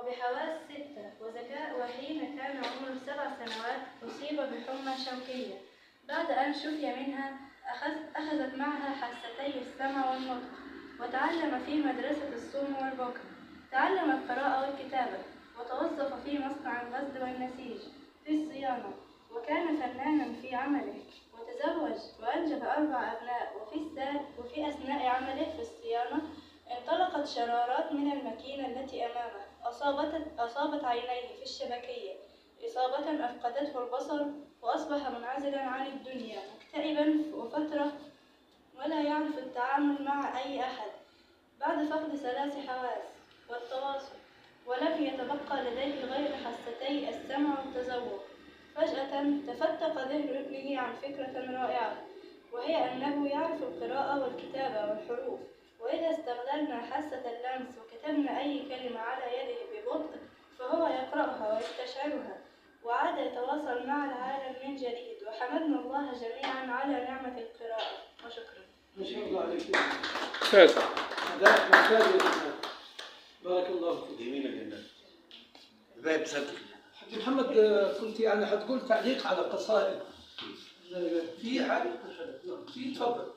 وبحواس 6 وذكاء، وحين كان عمره 7 سنوات أصيب بحمى شوكية. بعد أن شفي منها أخذت معها حاستي السمع والنطق، وتعلم في مدرسة الصم والبكر. تعلم القراءة والكتابة، وتوظف في مصنع الغزل والنسيج في الصيانة، وكان فنانا في عمله. وتزوج وأنجب 4 أبناء. وفي أثناء عمله في الصيانة انطلقت شرارات من الماكينة التي أمامه، أصابت عينيه في الشبكية إصابة أفقدته البصر، وأصبح منعزلا عن الدنيا مكتئبا وفترة، ولا يعرف التعامل مع أي أحد بعد فقد 3 حواس والتواصل، ولم يتبقى لديه غير حاستي السمع والتذوق. فجأة تفتق ذهن ابنه عن فكرة رائعة، وهي أنه يعرف القراءة والكتابة والحروف. وإذا استغللنا حاسة اللمس وكتبنا أي كلمة على يده ببطء، فهو يقرأها ويستشعرها، وعاد يتواصل مع العالم من جديد. وحمدنا الله جميعا على نعمة القراءة. وشكرا. ما شاء الله عليك. ممتاز. أداء ممتاز يا جماعة. بارك الله فيك. جميلة جدا. الباقي بصدق. حاج محمد، كنت يعني حتقول تعليق على قصائد. في حاجة؟ في تفضل.